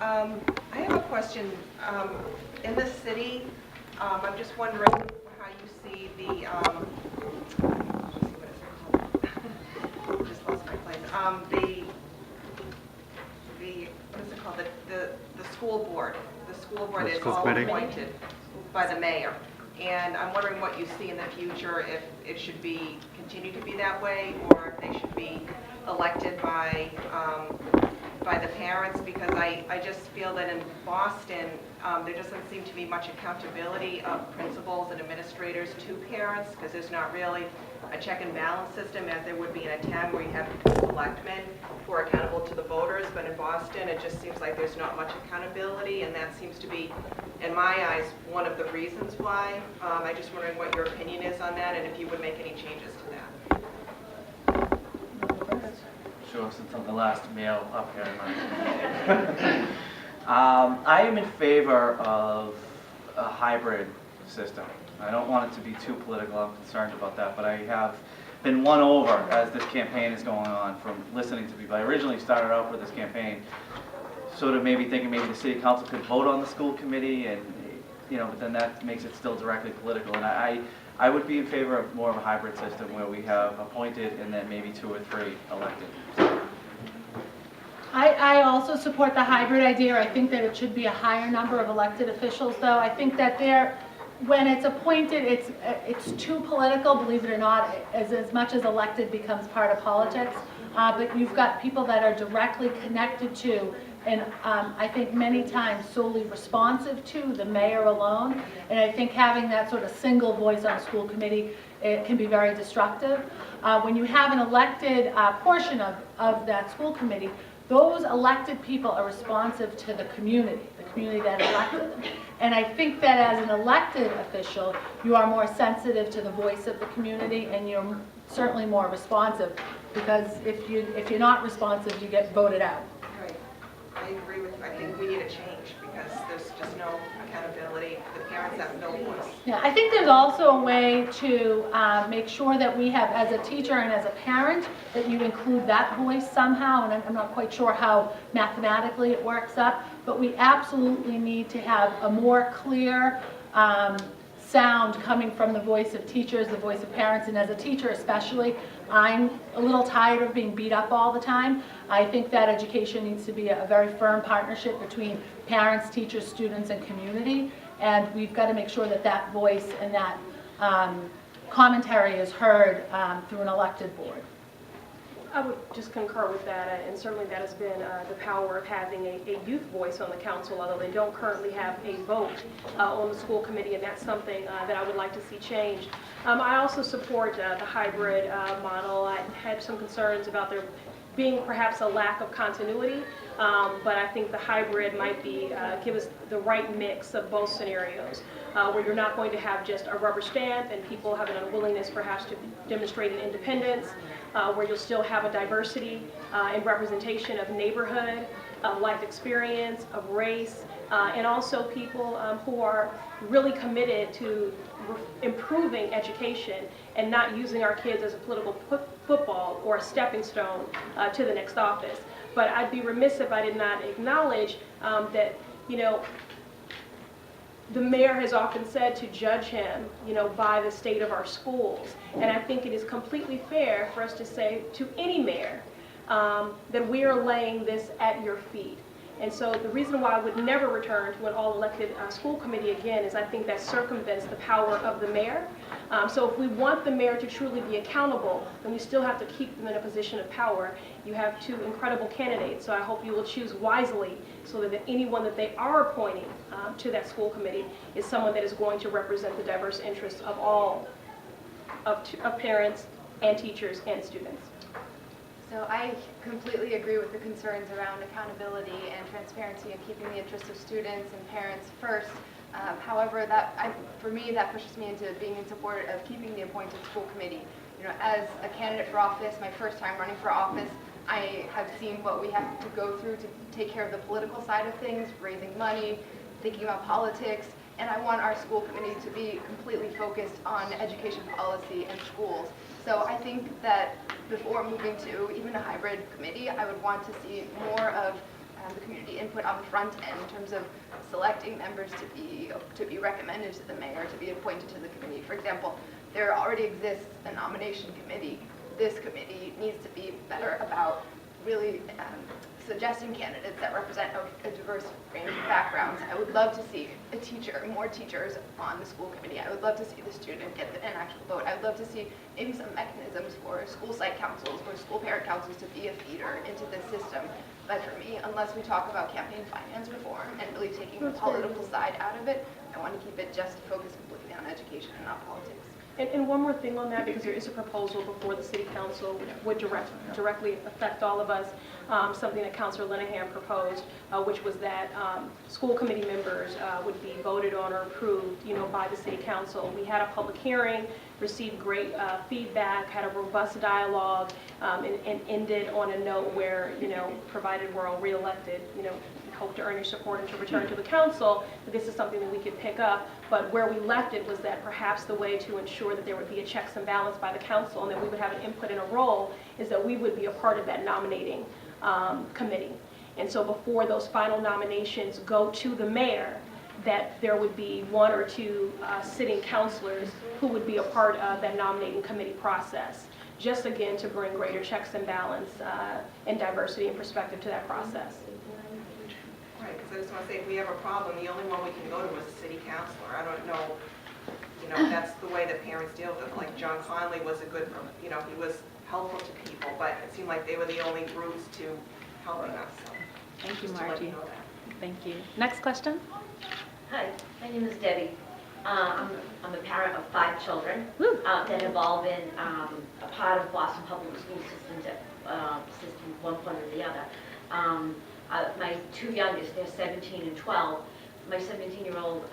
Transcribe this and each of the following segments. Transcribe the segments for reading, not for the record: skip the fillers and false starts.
I have a question. In the city, I'm just wondering how you see the, what is it called? Just lost my place. What is it called? The school board. The school board is all appointed by the mayor. And I'm wondering what you see in the future, if it should continue to be that way, or if they should be elected by the parents, because I just feel that in Boston, there doesn't seem to be much accountability of principals and administrators to parents, because there's not really a check and balance system as there would be in a town where you have selectmen who are accountable to the voters. But in Boston, it just seems like there's not much accountability, and that seems to be, in my eyes, one of the reasons why. I'm just wondering what your opinion is on that, and if you would make any changes to that. Sure, since I'm the last male up here. I am in favor of a hybrid system. I don't want it to be too political. I'm concerned about that, but I have been won over as this campaign is going on from listening to people. I originally started out with this campaign sort of maybe thinking maybe the city council could vote on the school committee, and but then that makes it still directly political. And I would be in favor of more of a hybrid system where we have appointed and then maybe 2 or 3 elected. I also support the hybrid idea. I think that it should be a higher number of elected officials, though. I think that when it's appointed, it's too political, believe it or not, as much as elected becomes part of politics. But you've got people that are directly connected to, and I think many times solely responsive to the mayor alone. And I think having that sort of single voice on a school committee, it can be very destructive. When you have an elected portion of that school committee, those elected people are responsive to the community that elected them. And I think that as an elected official, you are more sensitive to the voice of the community, and you're certainly more responsive, because if you're not responsive, you get voted out. Right. I agree with you. I think we need a change, because there's just no accountability. The parents have no voice. Yeah, I think there's also a way to make sure that we have, as a teacher and as a parent, that you include that voice somehow, and I'm not quite sure how mathematically it works up, but we absolutely need to have a more clear sound coming from the voice of teachers, the voice of parents, and as a teacher especially, I'm a little tired of being beat up all the time. I think that education needs to be a very firm partnership between parents, teachers, students, and community, and we've got to make sure that that voice and that commentary is heard through an elected board. I would just concur with that, and certainly that has been the power of having a youth voice on the council, although they don't currently have a vote on the school committee, and that's something that I would like to see changed. I also support the hybrid model. I had some concerns about there being perhaps a lack of continuity, but I think the hybrid might be give us the right mix of both scenarios, where you're not going to have just a rubber stamp and people have an unwillingness perhaps to demonstrate an independence, where you'll still have a diversity and representation of neighborhood, of life experience, of race, and also people who are really committed to improving education and not using our kids as a political football or a stepping stone to the next office. But I'd be remiss if I did not acknowledge that, the mayor has often said to judge him, by the state of our schools. And I think it is completely fair for us to say to any mayor that we are laying this at your feet. And so the reason why I would never return to an all-elected school committee again is I think that circumvents the power of the mayor. So if we want the mayor to truly be accountable, then we still have to keep them in a position of power. You have 2 incredible candidates, so I hope you will choose wisely so that anyone that they are appointing to that school committee is someone that is going to represent the diverse interests of all of parents and teachers and students. So I completely agree with the concerns around accountability and transparency and keeping the interests of students and parents first. However, for me, that pushes me into being in support of keeping the appointed school committee. As a candidate for office, my first time running for office, I have seen what we have to go through to take care of the political side of things, raising money, thinking about politics, and I want our school committee to be completely focused on education policy and schools. So I think that before moving to even a hybrid committee, I would want to see more of the community input on the front end in terms of selecting members to be recommended to the mayor, to be appointed to the committee. For example, there already exists a nomination committee. This committee needs to be better about really suggesting candidates that represent a diverse range of backgrounds. I would love to see a teacher, more teachers on the school committee. I would love to see the student get an actual vote. I would love to see maybe some mechanisms for school site councils or school parent councils to be a feeder into this system. But for me, unless we talk about campaign finance reform and really taking the political side out of it, I want to keep it just focused completely on education and not politics. And one more thing on that, because there is a proposal before the city council which would directly affect all of us, something that Councilor Linehan proposed, which was that school committee members would be voted on or approved, by the city council. We had a public hearing, received great feedback, had a robust dialogue, and ended on a note where, provided we're all reelected, we hope to earn your support and to return to the council, that this is something that we could pick up. But where we left it was that perhaps the way to ensure that there would be a checks and balance by the council and that we would have an input and a role is that we would be a part of that nominating committee. And so before those final nominations go to the mayor, that there would be one or two sitting councilors who would be a part of that nominating committee process, just again to bring greater checks and balance and diversity and perspective to that process. Right, because I just want to say, if we have a problem, the only one we can go to is the city councilor. I don't know, that's the way that parents deal with it. Like John Conley was a good, he was helpful to people, but it seemed like they were the only routes to helping us. So Thank you, just to let Margie. you know that. Thank you. Next question? Hi, my name is Debbie. I'm a parent of 5 children that have all been a part of Boston Public School systems at one point or the other. My 2 youngest, they're 17 and 12. My 17-year-old,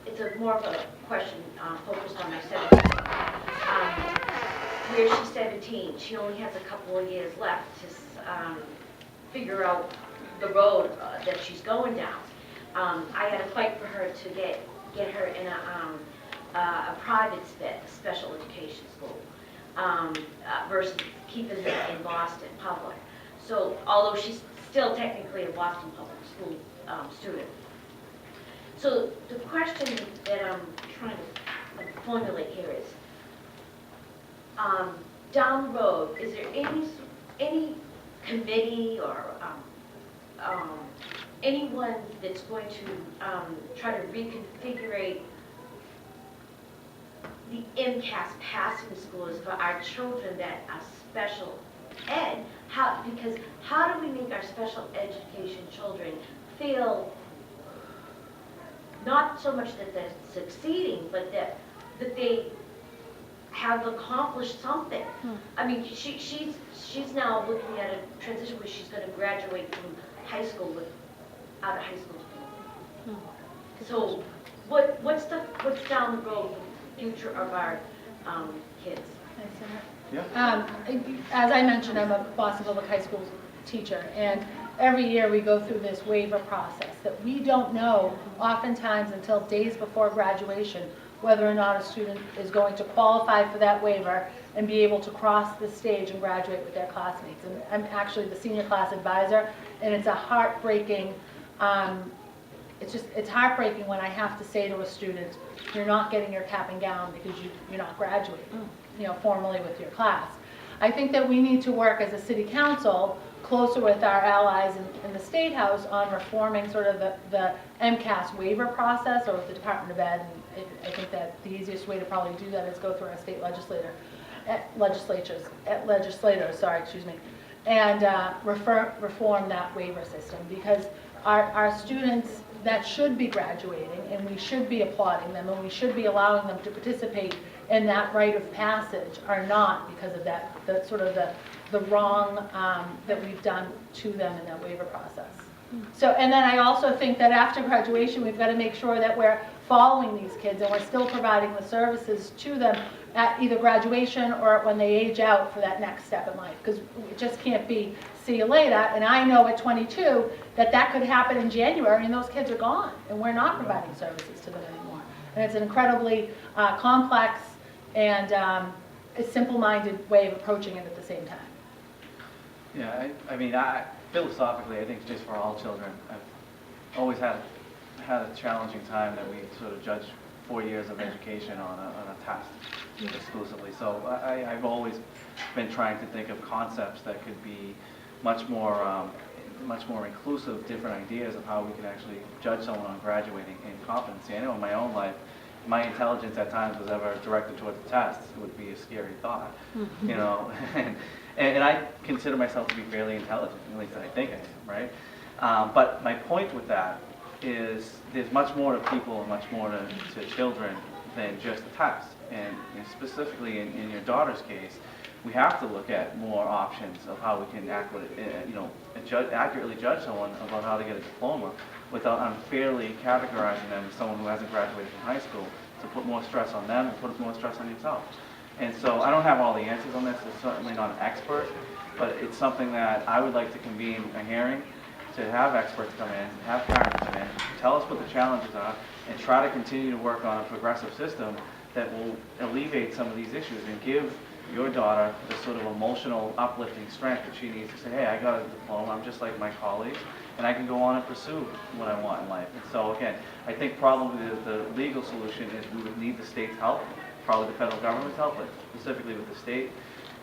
it's more of a question focused on my 17-year-old. Where she's 17, she only has a couple of years left to figure out the road that she's going down. I had to fight for her to get her in a private special education school versus keeping her in Boston Public. So although she's still technically a Boston Public School student. So the question that I'm trying to formulate here is, down the road, is there any committee or anyone that's going to try to reconfigure the MCAS passing scores for our children that are special ed? Because how do we make our special education children feel not so much that they're succeeding, but that they have accomplished something? I mean, she's now looking at a transition where she's going to graduate from high school out of high school. So what's down the road, the future of our kids? Yeah. As I mentioned, I'm a Boston Public High School teacher, and every year we go through this waiver process that we don't know oftentimes until days before graduation whether or not a student is going to qualify for that waiver and be able to cross the stage and graduate with their classmates. And I'm actually the senior class advisor, and it's a heartbreaking, it's heartbreaking when I have to say to a student, you're not getting your cap and gown because you're not graduating, formally with your class. I think that we need to work as a city council closer with our allies in the State House on reforming sort of the MCAS waiver process, or with the Department of Ed. And I think that the easiest way to probably do that is go through our state legislators, and reform that waiver system, because our students that should be graduating, and we should be applauding them, and we should be allowing them to participate in that rite of passage, are not, because of that, the wrong that we've done to them in that waiver process. So, and then I also think that after graduation, we've got to make sure that we're following these kids and we're still providing the services to them at either graduation or when they age out for that next step in life, because it just can't be see you later. And I know at 22 that could happen in January and those kids are gone and we're not providing services to them anymore. And it's an incredibly complex and a simple-minded way of approaching it at the same time. Yeah, philosophically, I think just for all children, I've always had a challenging time that we sort of judge 4 years of education on a test exclusively. So I've always been trying to think of concepts that could be much more inclusive, different ideas of how we can actually judge someone on graduating in competency. I know in my own life, my intelligence at times was ever directed towards the tests would be a scary thought, you know. And I consider myself to be fairly intelligent, at least I think I am, right? But my point with that is there's much more to people and much more to children than just the test. And specifically in your daughter's case, we have to look at more options of how we can accurately judge someone about how to get a diploma without unfairly categorizing them as someone who hasn't graduated from high school, to put more stress on them and put more stress on yourself. And so I don't have all the answers on this. I'm certainly not an expert, but it's something that I would like to convene a hearing to have experts come in, have parents come in, tell us what the challenges are, and try to continue to work on a progressive system that will alleviate some of these issues and give your daughter the sort of emotional uplifting strength that she needs to say, hey, I got a diploma, I'm just like my colleagues, and I can go on and pursue what I want in life. And so again, I think probably the legal solution is we would need the state's help, probably the federal government's help, but specifically with the state.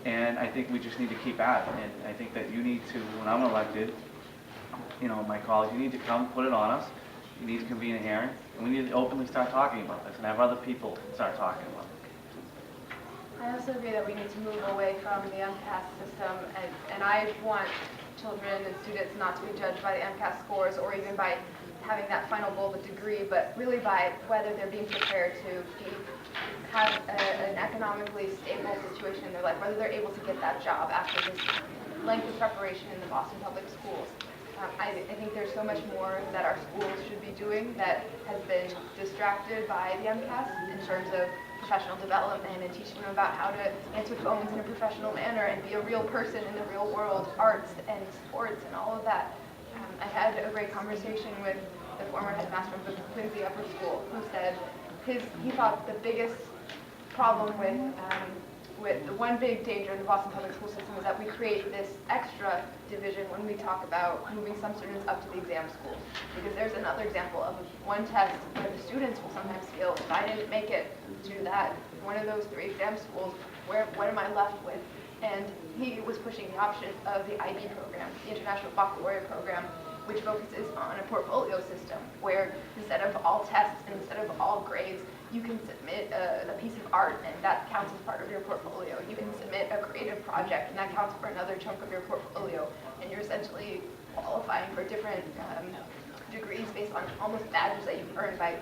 And I think we just need to keep at it. And I think that you need to, when I'm elected, you know, my colleagues, you need to come put it on us. You need to convene a hearing, and we need to openly start talking about this and have other people start talking about it. I also agree that we need to move away from the MCAS system, and I want children and students not to be judged by the MCAS scores or even by having that final goal of a degree, but really by whether they're being prepared to have an economically stable situation in their life, whether they're able to get that job after this length of preparation in the Boston Public Schools. I think there's so much more that our schools should be doing that has been distracted by the MCAS in terms of professional development and teaching them about how to answer phones in a professional manner and be a real person in the real world, arts and sports and all of that. I had a great conversation with the former headmaster of the Quincy Upper School who said he thought the biggest problem with the one big danger in the Boston Public School system is that we create this extra division when we talk about moving some students up to the exam school. Because there's another example of one test where the students will sometimes feel, if I didn't make it to that, one of those 3 exam schools, what am I left with? And he was pushing the option of the IB program, the International Baccalaureate program, which focuses on a portfolio system where instead of all tests and instead of all grades, you can submit a piece of art and that counts as part of your portfolio. You can submit a creative project and that counts for another chunk of your portfolio. And you're essentially qualifying for different degrees based on almost badges that you've earned by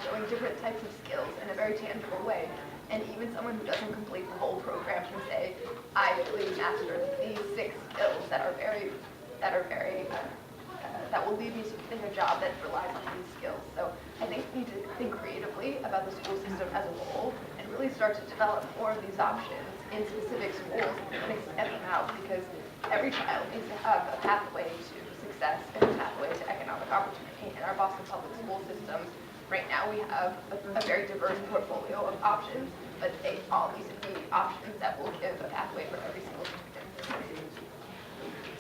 showing different types of skills in a very tangible way. And even someone who doesn't complete the whole program can say, I really mastered these 6 skills that will lead me to a job that relies on these skills. So I think we need to think creatively about the school system as a whole and really start to develop more of these options in specific schools and extend them out, because every child needs to have a pathway to success and a pathway to economic opportunity in our Boston public school systems. Right now we have a very diverse portfolio of options, but they all need to be options that will give a pathway for every single student.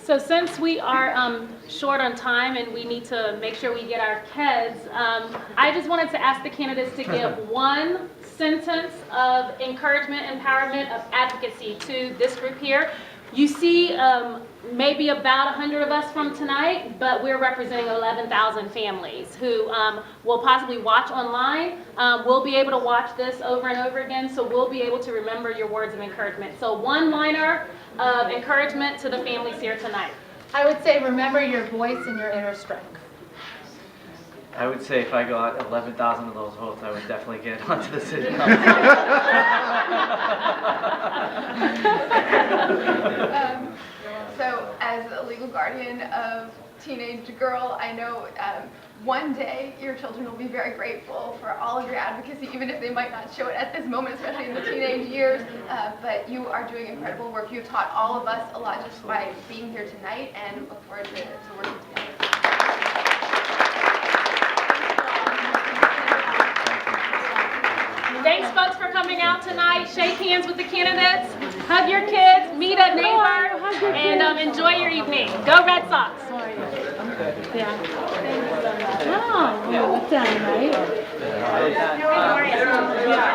So since we are short on time and we need to make sure we get our kids, I just wanted to ask the candidates to give one sentence of encouragement, empowerment, of advocacy to this group here. You see maybe about 100 of us from tonight, but we're representing 11,000 families who will possibly watch online. We'll be able to watch this over and over again, so we'll be able to remember your words of encouragement. So one-liner of encouragement to the families here tonight. I would say remember your voice and your inner strength. I would say if I got 11,000 of those votes, I would definitely get onto the city council. So as a legal guardian of teenage girl, I know one day your children will be very grateful for all of your advocacy, even if they might not show it at this moment, especially in the teenage years. But you are doing incredible work. You've taught all of us a lot just by being here tonight, and look forward to working together. Thanks, folks, for coming. coming out tonight. Shake hands with the candidates, hug your kids, meet a neighbor, and enjoy your evening. Go Red Sox. Yeah. Oh, well, that's done, right? Yeah.